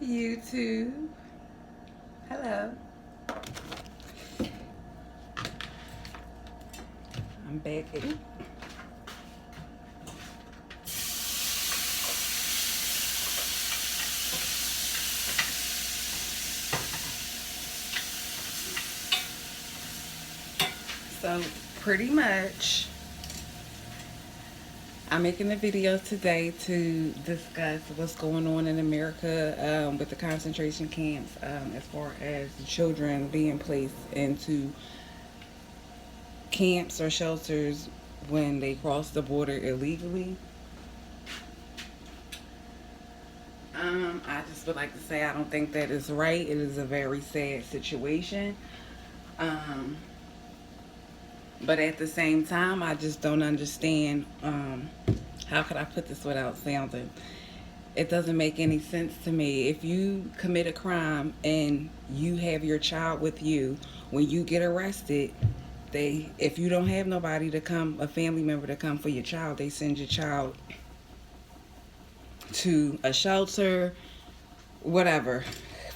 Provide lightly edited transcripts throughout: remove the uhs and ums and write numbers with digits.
YouTube. Hello. I'm back at it. So pretty much I'm making a video today to discuss what's going on in America with the concentration camps as far as the children being placed into camps or shelters when they cross the border illegally. I just would like to say I don't think that is right. It is a very sad situation. Um, but at the same time, I just don't understand. How could I put this without sounding? It doesn't make any sense to me. If you commit a crime and you have your child with you, when you get arrested, if you don't have nobody to come, a family member to come for your child, they send your child to a shelter, whatever,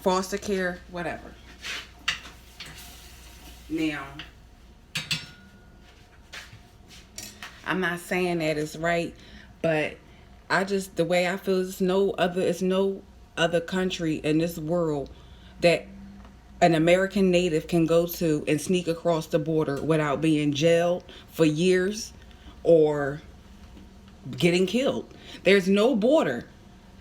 foster care, whatever. Now, I'm not saying that it's right, but the way I feel is no other country in this world that an American native can go to and sneak across the border without being jailed for years or getting killed. There's no border.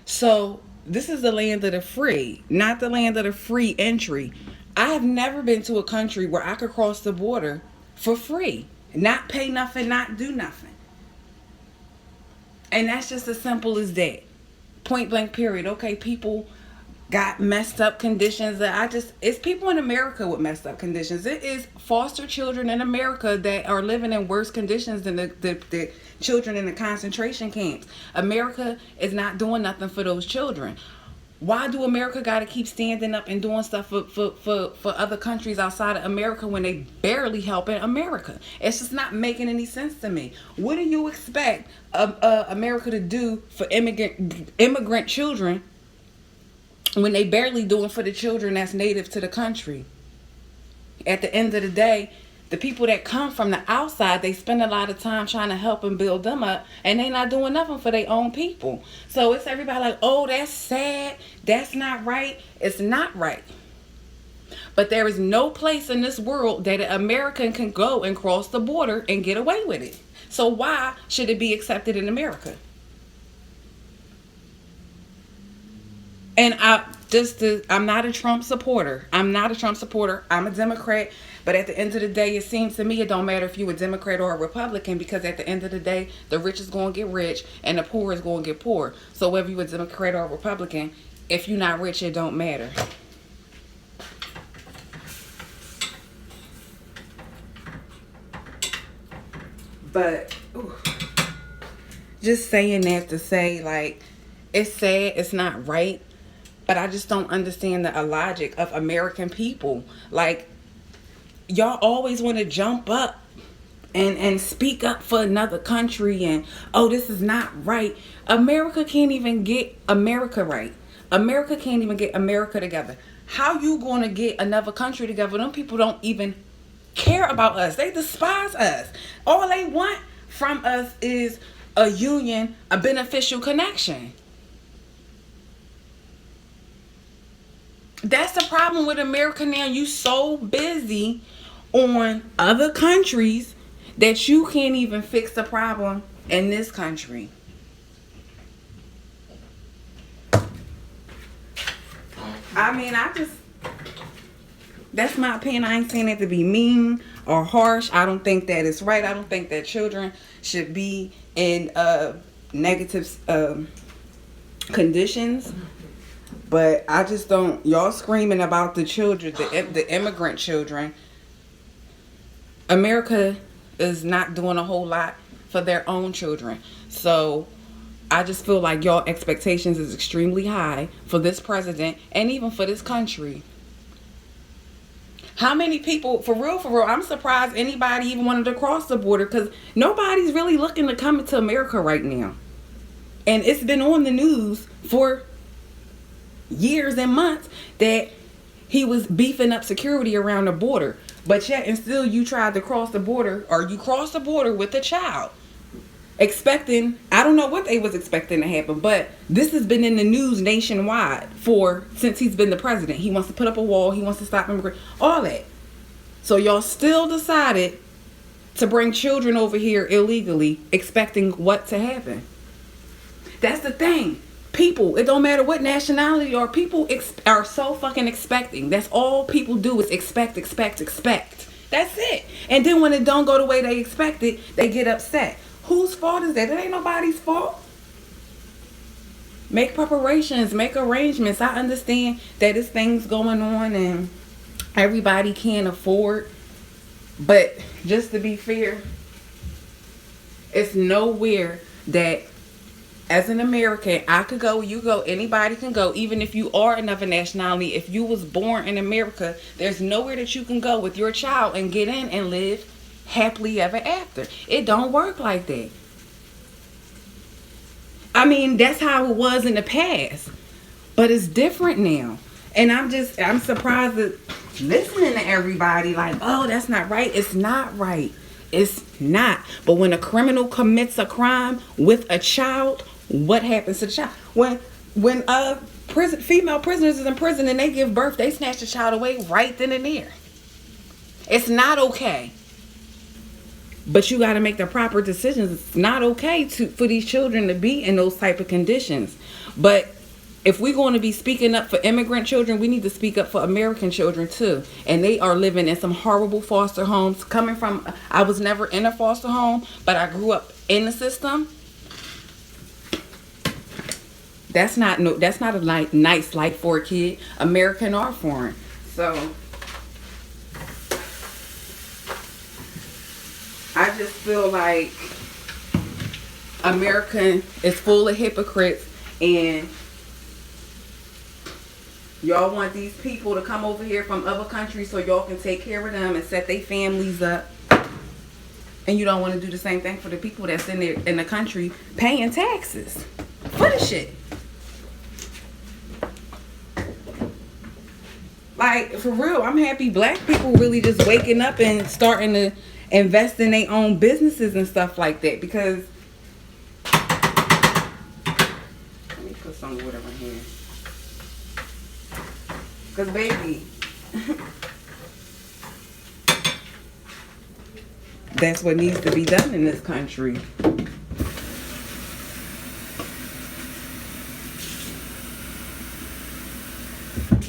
So this is the land of the free, not the land of the free entry. I have never been to a country where I could cross the border for free, not pay nothing, not do nothing. And that's just as simple as that. Point blank period. Okay, people got messed up conditions it's people in America with messed up conditions. It is foster children in America that are living in worse conditions than the children in the concentration camps. America is not doing nothing for those children. Why do America got to keep standing up and doing stuff for other countries outside of America when they barely helping America? It's just not making any sense to me. What do you expect America to do for immigrant children when they barely doing for the children that's native to the country? At the end of the day, the people that come from the outside, they spend a lot of time trying to help and build them up, and they not doing nothing for their own people. So it's everybody like, oh, that's sad, that's not right. It's not right. But there is no place in this world that an American can go and cross the border and get away with it. So why should it be accepted in America? And I'm not a Trump supporter. I'm a Democrat. But at the end of the day, it seems to me it don't matter if you're a Democrat or a Republican, because at the end of the day, the rich is going to get rich and the poor is going to get poor. So whether you're a Democrat or a Republican, if you're not rich, it don't matter. But just saying that to say, like, it's sad, it's not right, but I just don't understand the logic of American people. Like, y'all always want to jump up and speak up for another country and, oh, this is not right. America can't even get America right. America can't even get America together. How you going to get another country together? Them people don't even care about us. They despise us. All they want from us is a union, a beneficial connection. That's the problem with America now. You so busy on other countries that you can't even fix the problem in this country. I mean, that's my opinion. I ain't saying it to be mean or harsh. I don't think that it's right. I don't think that children should be in negative conditions. But I just don't. Y'all screaming about the children, the immigrant children. America is not doing a whole lot for their own children. So I just feel like y'all expectations is extremely high for this president and even for this country. How many people, for real, I'm surprised anybody even wanted to cross the border, because nobody's really looking to come into America right now. And it's been on the news for years and months that he was beefing up security around the border. But yet and still you tried to cross the border, or you crossed the border with a child. Expecting, I don't know what they was expecting to happen, but this has been in the news nationwide since he's been the president. He wants to put up a wall, he wants to stop immigrants, all that. So y'all still decided to bring children over here illegally, expecting what to happen. That's the thing. People, it don't matter what nationality you are, people are so fucking expecting. That's all people do is expect. That's it. And then when it don't go the way they expected, they get upset. Whose fault is that? It ain't nobody's fault. Make preparations, make arrangements. I understand that there's things going on and everybody can't afford. But just to be fair, it's nowhere that as an American, I could go, you go, anybody can go, even if you are another nationality. If you was born in America, there's nowhere that you can go with your child and get in and live happily ever after. It don't work like that. I mean, that's how it was in the past, but it's different now. And I'm surprised that listening to everybody like, oh, that's not right. It's not right. It's not. But when a criminal commits a crime with a child, what happens to the child? When female prisoners is in prison and they give birth, they snatch the child away right then and there. It's not okay. But you got to make the proper decisions. It's not okay for these children to be in those type of conditions. But if we're going to be speaking up for immigrant children, we need to speak up for American children too. And they are living in some horrible foster homes. I was never in a foster home, but I grew up in the system. That's not a nice life for a kid, American or foreign. So I just feel like America is full of hypocrites, and y'all want these people to come over here from other countries so y'all can take care of them and set their families up. And you don't want to do the same thing for the people that's in the country paying taxes for the shit. Like, for real, I'm happy black people really just waking up and starting to invest in their own businesses and stuff like that. Because, let me put some water in here. Because, baby, that's what needs to be done in this country.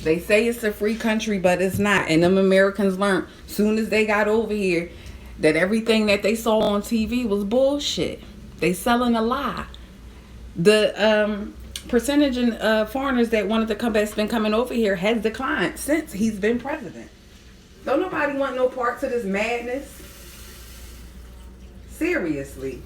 They say it's a free country, but it's not. And them Americans learned soon as they got over here that everything that they saw on TV was bullshit. They selling a lie. The percentage of foreigners that wanted to come back, been coming over here, has declined since he's been president. Don't nobody want no parts of this madness. Seriously.